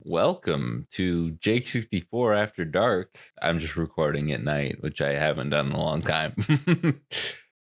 welcome to Jake 64 After Dark. I'm just recording at night, which I haven't done in a long time.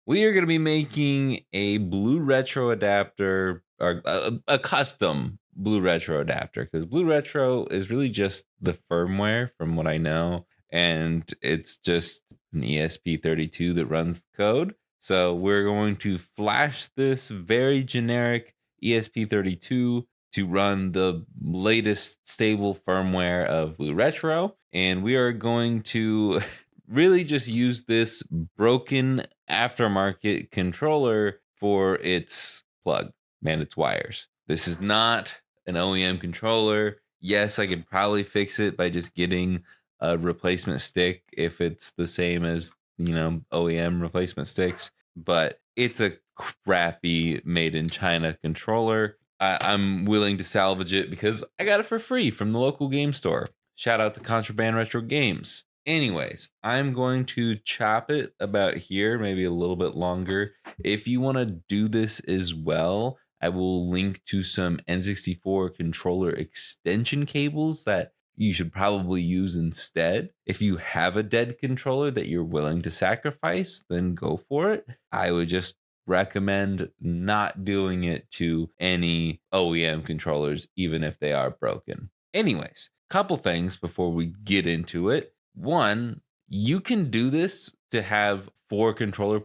We are going to be making a blue retro adapter, or a custom blue retro adapter, because blue retro is really just the firmware from what I know, and it's just an ESP32 that runs the code. So we're going to flash this very generic ESP32 to run the latest stable firmware of Blue Retro. And we are going to really just use this broken aftermarket controller for its plug and its wires. This is not an OEM controller. Yes, I could probably fix it by just getting a replacement stick if it's the same as, OEM replacement sticks, but it's a crappy made in China controller. I'm willing to salvage it because I got it for free from the local game store. Shout out to Contraband Retro Games. Anyways, I'm going to chop it about here, maybe a little bit longer. If you want to do this as well, I will link to some N64 controller extension cables that you should probably use instead. If you have a dead controller that you're willing to sacrifice, then go for it. I would just recommend not doing it to any OEM controllers, even if they are broken. Anyways, couple things before we get into it. One, you can do this to have all four controller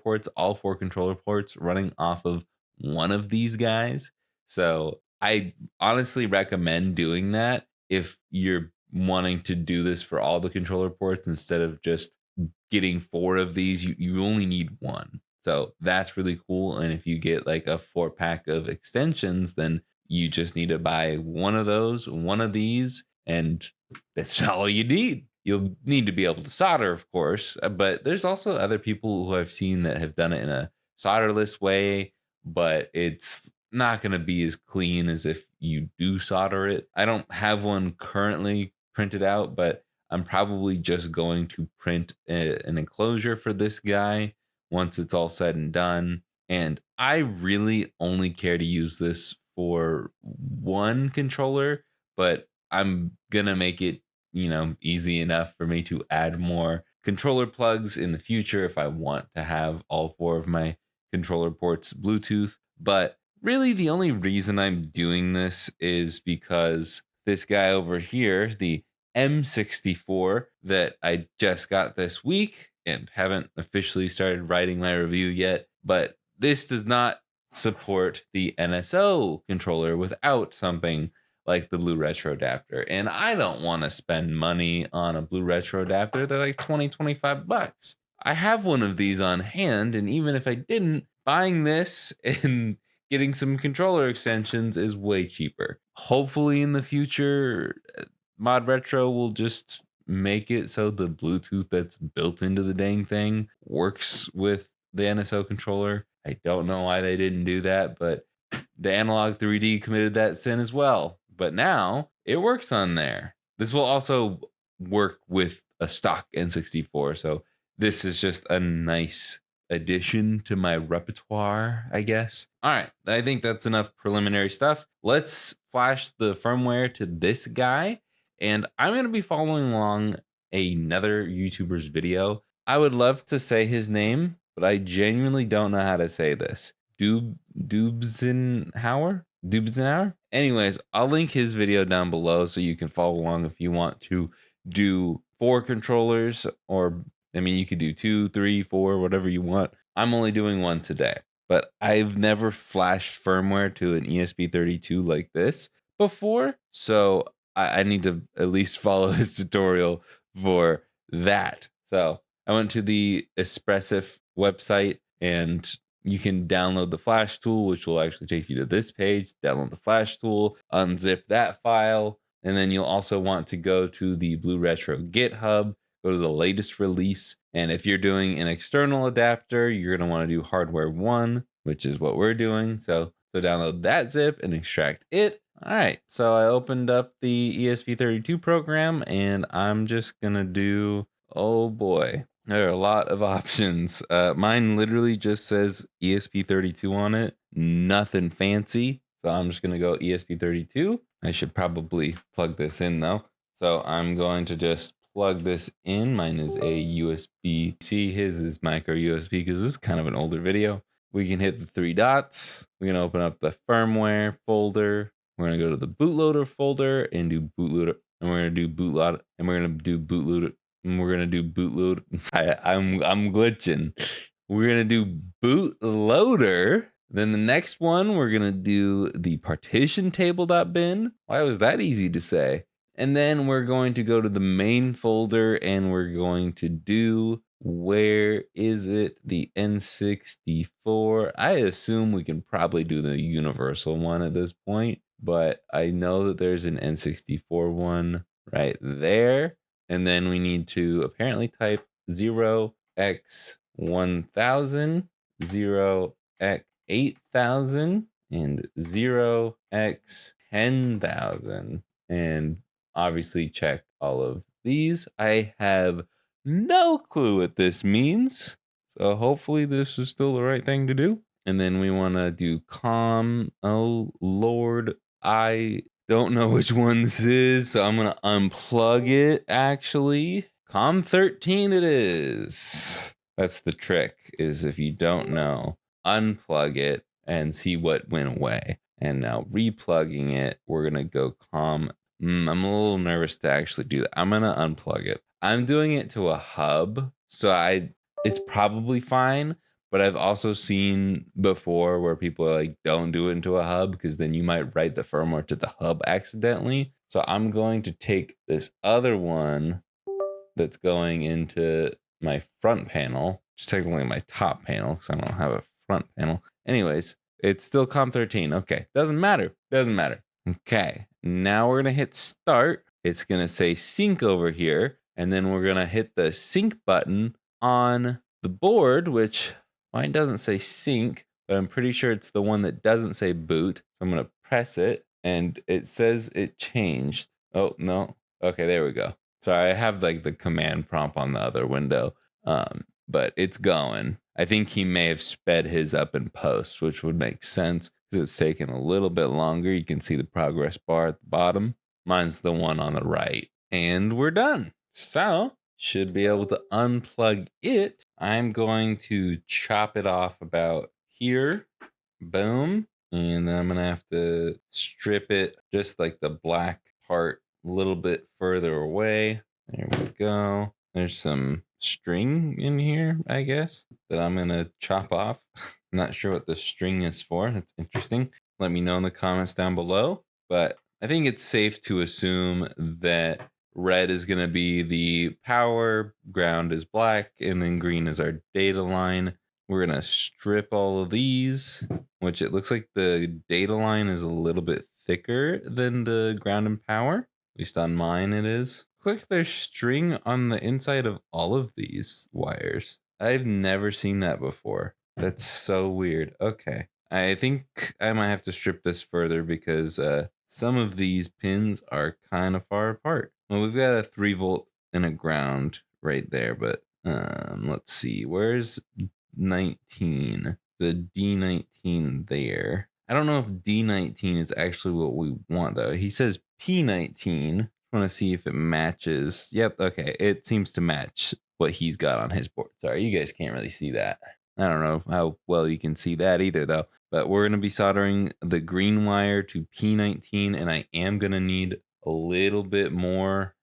ports running off of one of these guys. So I honestly recommend doing that if you're wanting to do this for all the controller ports instead of just getting four of these. You only need one. So that's really cool. And if you get like a 4-pack of extensions, then you just need to buy one of those, one of these, and that's all you need. You'll need to be able to solder, of course, but there's also other people who I've seen that have done it in a solderless way, but it's not going to be as clean as if you do solder it. I don't have one currently printed out, but I'm probably just going to print an enclosure for this guy once it's all said and done. And I really only care to use this for one controller, but I'm going to make it, easy enough for me to add more controller plugs in the future if I want to have all four of my controller ports Bluetooth. But really, the only reason I'm doing this is because this guy over here, the M64 that I just got this week and haven't officially started writing my review yet, but this does not support the NSO controller without something like the Blue Retro adapter. And I don't want to spend money on a Blue Retro adapter. They're like 20, 25 bucks. I have one of these on hand, and even if I didn't, buying this and getting some controller extensions is way cheaper. Hopefully in the future, Mod Retro will just make it so the Bluetooth that's built into the dang thing works with the NSO controller. I don't know why they didn't do that, but the Analog 3D committed that sin as well. But now it works on there. This will also work with a stock N64. So this is just a nice addition to my repertoire, I guess. All right, I think that's enough preliminary stuff. Let's flash the firmware to this guy, and I'm going to be following along another YouTuber's video. I would love to say his name, but I genuinely don't know how to say this. Dubsenhauer? Anyways, I'll link his video down below so you can follow along if you want to do 4 controllers, or you could do 2, 3, 4, whatever you want. I'm only doing one today, but I've never flashed firmware to an ESP32 like this before, so I need to at least follow his tutorial for that. So I went to the Espressif website, and you can download the flash tool, which will actually take you to this page. Download the flash tool, unzip that file, and then you'll also want to go to the Blue Retro GitHub, go to the latest release. And if you're doing an external adapter, you're going to want to do hardware 1, which is what we're doing. So download that zip and extract it. All right, so I opened up the ESP32 program, and I'm just going to do, oh boy, there are a lot of options. Mine literally just says ESP32 on it, nothing fancy. So I'm just going to go ESP32. I should probably plug this in though. So I'm going to just plug this in. Mine is a USB-C. His is micro USB because this is kind of an older video. We can hit the three dots. We can open up the firmware folder. We're gonna go to the bootloader folder and do bootloader, and we're gonna do bootloader, and we're gonna do bootloader, and we're gonna do bootload. I'm glitching. We're gonna do bootloader. Then the next one, we're gonna do the partition table.bin. Why was that easy to say? And then we're going to go to the main folder and we're going to do, where is it? The N64. I assume we can probably do the universal one at this point, but I know that there's an N64 one right there. And then we need to apparently type 0x1000, 0x8000, and 0x10,000. And obviously check all of these. I have no clue what this means. So hopefully this is still the right thing to do. And then we want to do oh Lord, I don't know which one this is. So I'm going to unplug it actually. COM13 it is. That's the trick, is if you don't know, unplug it and see what went away. And now replugging it, we're going to go I'm a little nervous to actually do that. I'm going to unplug it. I'm doing it to a hub, so it's probably fine. But I've also seen before where people are like, don't do it into a hub because then you might write the firmware to the hub accidentally. So I'm going to take this other one that's going into my front panel, which is technically my top panel because I don't have a front panel. Anyways, it's still COM13. Okay, doesn't matter. Doesn't matter. Okay, now we're going to hit start. It's going to say sync over here. And then we're going to hit the sync button on the board, which mine doesn't say sync, but I'm pretty sure it's the one that doesn't say boot. So I'm going to press it and it says it changed. Oh, no. Okay, there we go. Sorry, I have like the command prompt on the other window, but it's going. I think he may have sped his up in post, which would make sense because it's taken a little bit longer. You can see the progress bar at the bottom. Mine's the one on the right. And we're done. So, should be able to unplug it. I'm going to chop it off about here. Boom. And then I'm going to have to strip it just like the black part a little bit further away. There we go. There's some string in here, I guess, that I'm going to chop off. Not sure what the string is for. That's interesting. Let me know in the comments down below. But I think it's safe to assume that red is going to be the power, ground is black, and then green is our data line. We're going to strip all of these, which it looks like the data line is a little bit thicker than the ground and power. At least on mine it is. Looks like there's string on the inside of all of these wires. I've never seen that before. That's so weird. Okay. I think I might have to strip this further because some of these pins are kind of far apart. Well, we've got a 3-volt and a ground right there, but let's see. Where's 19? The D19 there. I don't know if D19 is actually what we want though. He says P19. I want to see if it matches. Yep, okay. It seems to match what he's got on his board. Sorry, you guys can't really see that. I don't know how well you can see that either though. But we're going to be soldering the green wire to P19 and I am going to need a little bit more.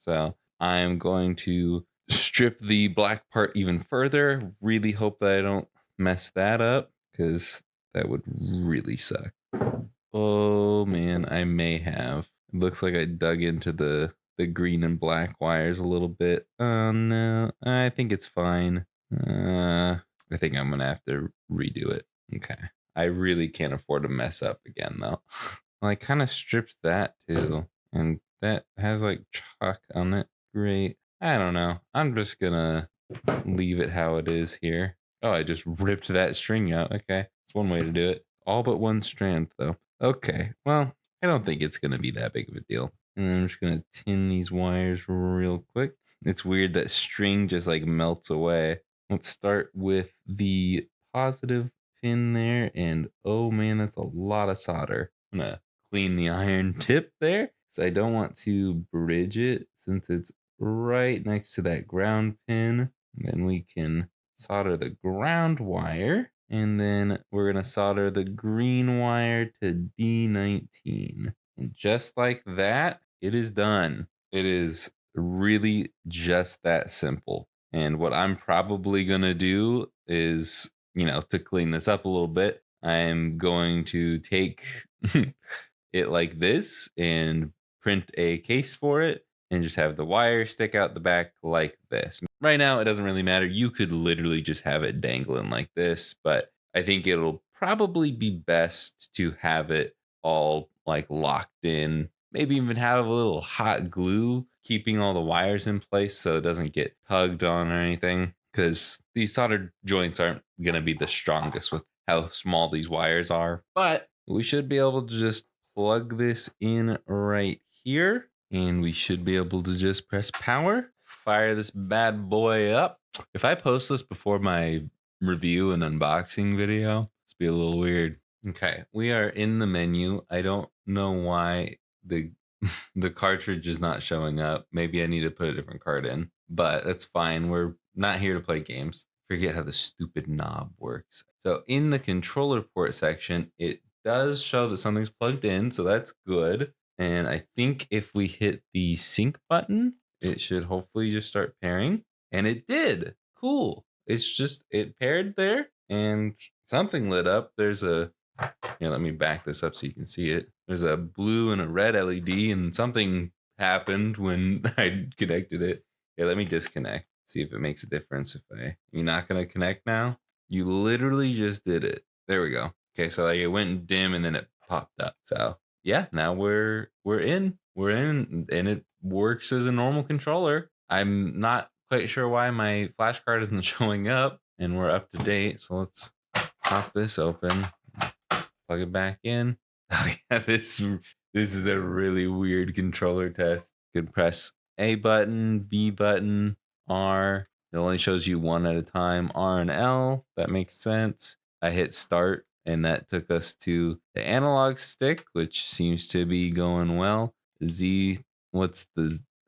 So I'm going to strip the black part even further. Really hope that I don't mess that up because that would really suck. Oh man, I may have. It looks like I dug into the green and black wires a little bit. Oh no, I think it's fine. I think I'm gonna have to redo it. Okay. I really can't afford to mess up again though. Well, I kind of stripped that too. And that has like chalk on it. Great. I don't know. I'm just gonna leave it how it is here. Oh, I just ripped that string out. Okay. That's one way to do it. All but one strand though. Okay. Well, I don't think it's gonna be that big of a deal. And I'm just gonna tin these wires real quick. It's weird that string just like melts away. Let's start with the positive pin there. And oh man, that's a lot of solder. I'm gonna clean the iron tip there. So I don't want to bridge it since it's right next to that ground pin. And then we can solder the ground wire, and then we're gonna solder the green wire to D19. And just like that, it is done. It is really just that simple. And what I'm probably gonna do is, to clean this up a little bit, I'm going to take it like this and print a case for it and just have the wire stick out the back like this. Right now, it doesn't really matter. You could literally just have it dangling like this, but I think it'll probably be best to have it all like locked in. Maybe even have a little hot glue keeping all the wires in place so it doesn't get tugged on or anything. Because these soldered joints aren't going to be the strongest with how small these wires are. But we should be able to just plug this in right here, and we should be able to just press power, fire this bad boy up. If I post this before my review and unboxing video, it's be a little weird. Okay, we are in the menu. I don't know why the the cartridge is not showing up. Maybe I need to put a different card in, but that's fine. We're not here to play games. Forget how the stupid knob works. So in the controller port section, it does show that something's plugged in, so that's good. And I think if we hit the sync button, it should hopefully just start pairing. And it did. Cool. It paired there and something lit up. There's a, here, let me back this up so you can see it. There's a blue and a red LED, and something happened when I connected it. Yeah, let me disconnect. See if it makes a difference. You're not gonna connect now. You literally just did it. There we go. Okay, so like it went dim and then it popped up. So yeah, now we're in. We're in, and it works as a normal controller. I'm not quite sure why my flash card isn't showing up, and we're up to date. So let's pop this open, plug it back in. Oh yeah, this is a really weird controller test. You could press A button, B button, R. It only shows you one at a time. R and L. That makes sense. I hit start, and that took us to the analog stick, which seems to be going well. Z, I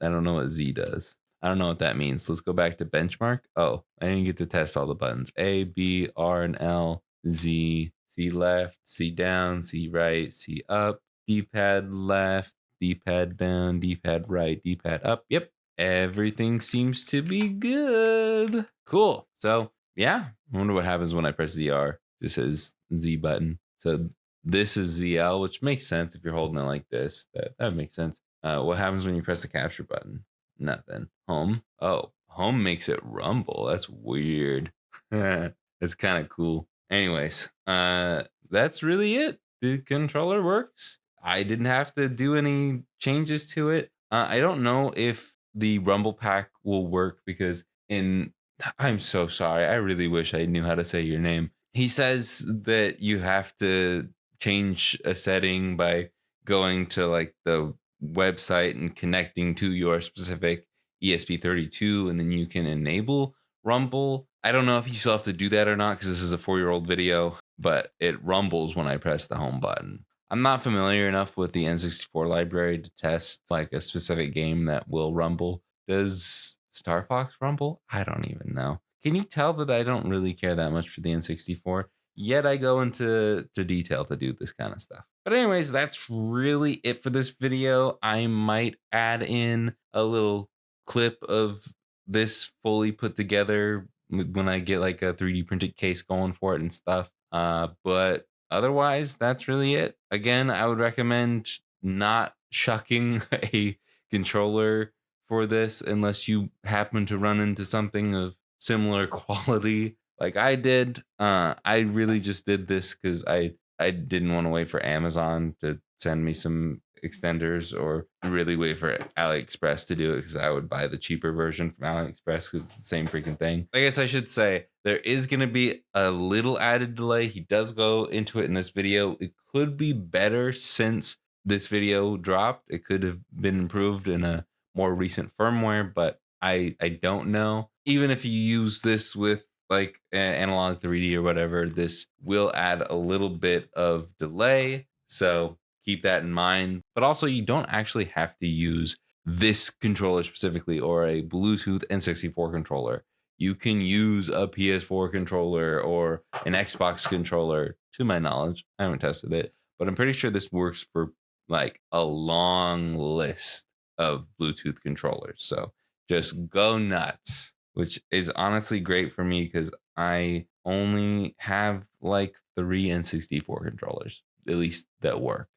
don't know what Z does. I don't know what that means. Let's go back to benchmark. Oh, I didn't get to test all the buttons. A, B, R, and L, Z, C left, C down, C right, C up, D-pad left, D-pad down, D-pad right, D-pad up. Yep. Everything seems to be good. Cool. So yeah, I wonder what happens when I press ZR. This is Z button. So this is ZL, which makes sense if you're holding it like this. That makes sense. What happens when you press the capture button? Nothing. Home. Oh, home makes it rumble. That's weird. That's kind of cool. Anyways, that's really it. The controller works. I didn't have to do any changes to it. I don't know if the rumble pack will work because I'm so sorry. I really wish I knew how to say your name. He says that you have to change a setting by going to like the website and connecting to your specific ESP32, and then you can enable Rumble. I don't know if you still have to do that or not because this is a 4-year-old video, but it rumbles when I press the home button. I'm not familiar enough with the N64 library to test like a specific game that will rumble. Does Star Fox rumble? I don't even know. Can you tell that I don't really care that much for the N64? Yet I go into detail to do this kind of stuff. But anyways, that's really it for this video. I might add in a little clip of this fully put together when I get like a 3D printed case going for it and stuff. But otherwise, that's really it. Again, I would recommend not shucking a controller for this unless you happen to run into something of similar quality like I did. I really just did this because I didn't want to wait for Amazon to send me some extenders or really wait for AliExpress to do it because I would buy the cheaper version from AliExpress because it's the same freaking thing. I guess I should say there is going to be a little added delay. He does go into it in this video. It could be better since this video dropped. It could have been improved in a more recent firmware, but I don't know. Even if you use this with like analog 3D or whatever, this will add a little bit of delay. So keep that in mind. But also, you don't actually have to use this controller specifically or a Bluetooth N64 controller. You can use a PS4 controller or an Xbox controller, to my knowledge. I haven't tested it, but I'm pretty sure this works for like a long list of Bluetooth controllers. So just go nuts, which is honestly great for me because I only have like three N64 controllers, at least that work.